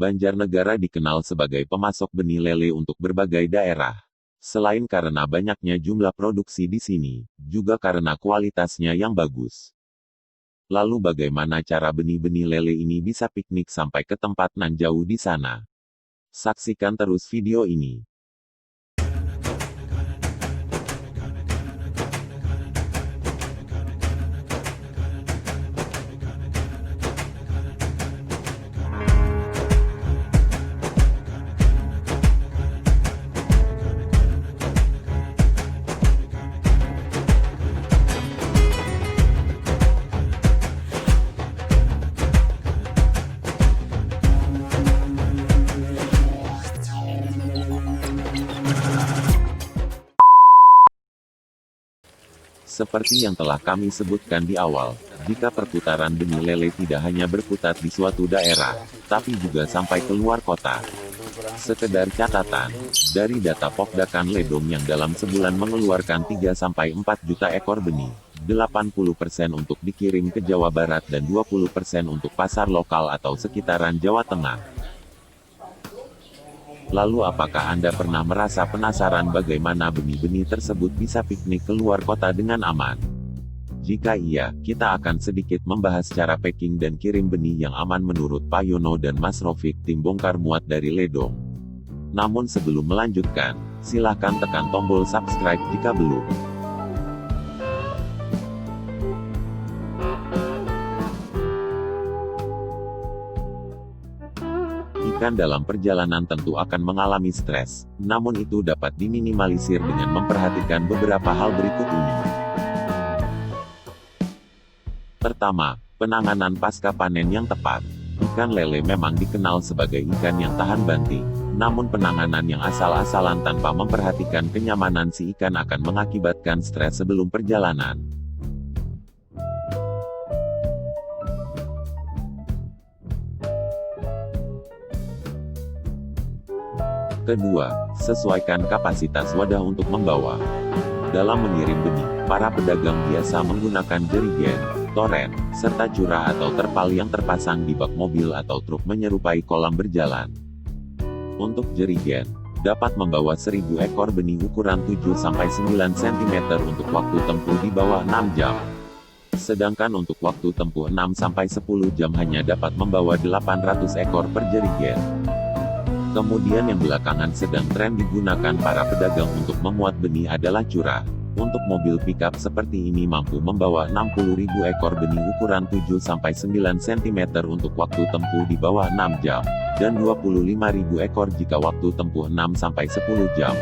Banjarnegara dikenal sebagai pemasok benih lele untuk berbagai daerah. Selain karena banyaknya jumlah produksi di sini, juga karena kualitasnya yang bagus. Lalu bagaimana cara benih-benih lele ini bisa piknik sampai ke tempat nan jauh di sana? Saksikan terus video ini. Seperti yang telah kami sebutkan di awal, jika perputaran benih lele tidak hanya berputar di suatu daerah, tapi juga sampai keluar kota. Sekedar catatan, dari data Pokdakan Ledong yang dalam sebulan mengeluarkan 3-4 juta ekor benih, 80% untuk dikirim ke Jawa Barat dan 20% untuk pasar lokal atau sekitaran Jawa Tengah. Lalu apakah Anda pernah merasa penasaran bagaimana benih-benih tersebut bisa piknik keluar kota dengan aman? Jika iya, kita akan sedikit membahas cara packing dan kirim benih yang aman menurut Pak Yono dan Mas Rofik tim bongkar muat dari Ledong. Namun sebelum melanjutkan, silahkan tekan tombol subscribe jika belum. Ikan dalam perjalanan tentu akan mengalami stres, namun itu dapat diminimalisir dengan memperhatikan beberapa hal berikut ini. Pertama, penanganan pasca panen yang tepat. Ikan lele memang dikenal sebagai ikan yang tahan banting, namun penanganan yang asal-asalan tanpa memperhatikan kenyamanan si ikan akan mengakibatkan stres sebelum perjalanan. Kedua, sesuaikan kapasitas wadah untuk membawa. Dalam mengirim benih, para pedagang biasa menggunakan jerigen, toren, serta curah atau terpal yang terpasang di bak mobil atau truk menyerupai kolam berjalan. Untuk jerigen, dapat membawa 1000 ekor benih ukuran 7-9 cm untuk waktu tempuh di bawah 6 jam. Sedangkan untuk waktu tempuh 6-10 jam hanya dapat membawa 800 ekor per jerigen. Kemudian yang belakangan sedang tren digunakan para pedagang untuk memuat benih adalah curah. Untuk mobil pickup seperti ini mampu membawa 60.000 ekor benih ukuran 7-9 cm untuk waktu tempuh di bawah 6 jam, dan 25.000 ekor jika waktu tempuh 6-10 jam.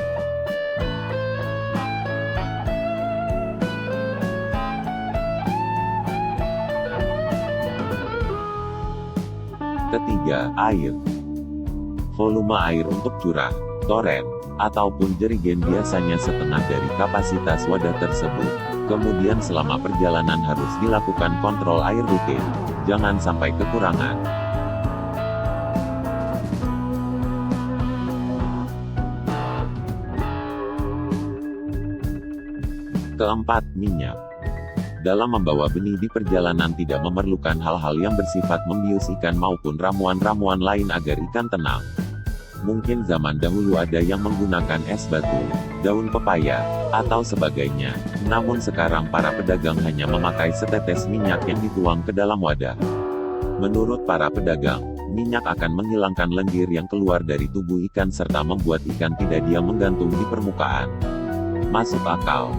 Ketiga, air. Volume air untuk curah, toren, ataupun jerigen biasanya setengah dari kapasitas wadah tersebut. Kemudian selama perjalanan harus dilakukan kontrol air rutin, jangan sampai kekurangan. Keempat, minyak. Dalam membawa benih di perjalanan tidak memerlukan hal-hal yang bersifat membius ikan maupun ramuan-ramuan lain agar ikan tenang. Mungkin zaman dahulu ada yang menggunakan es batu, daun pepaya, atau sebagainya. Namun sekarang para pedagang hanya memakai setetes minyak yang dituang ke dalam wadah. Menurut para pedagang, minyak akan menghilangkan lendir yang keluar dari tubuh ikan serta membuat ikan tidak diam menggantung di permukaan. Masuk akal.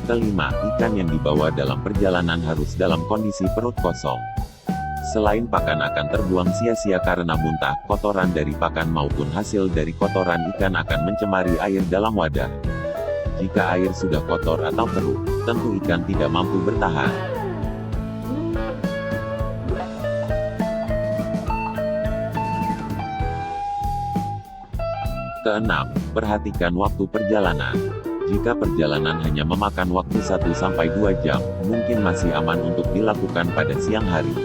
Kelima, ikan yang dibawa dalam perjalanan harus dalam kondisi perut kosong. Selain pakan akan terbuang sia-sia karena muntah, kotoran dari pakan maupun hasil dari kotoran ikan akan mencemari air dalam wadah. Jika air sudah kotor atau keruh, tentu ikan tidak mampu bertahan. Keenam, perhatikan waktu perjalanan. Jika perjalanan hanya memakan waktu 1-2 jam, mungkin masih aman untuk dilakukan pada siang hari.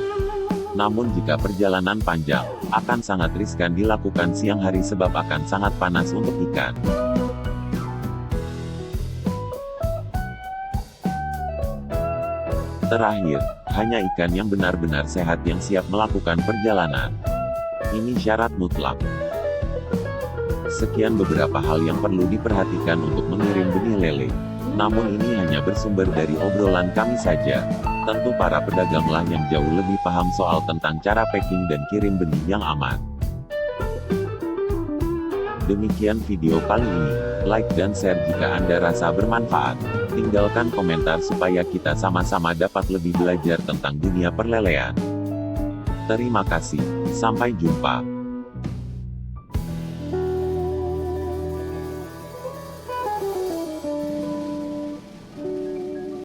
Namun jika perjalanan panjang, akan sangat riskan dilakukan siang hari sebab akan sangat panas untuk ikan. Terakhir, hanya ikan yang benar-benar sehat yang siap melakukan perjalanan. Ini syarat mutlak. Sekian beberapa hal yang perlu diperhatikan untuk mengirim benih lele. Namun ini hanya bersumber dari obrolan kami saja. Tentu para pedaganglah yang jauh lebih paham soal tentang cara packing dan kirim benih yang aman. Demikian video kali ini. Like dan share jika Anda rasa bermanfaat. Tinggalkan komentar supaya kita sama-sama dapat lebih belajar tentang dunia perlelean. Terima kasih. Sampai jumpa.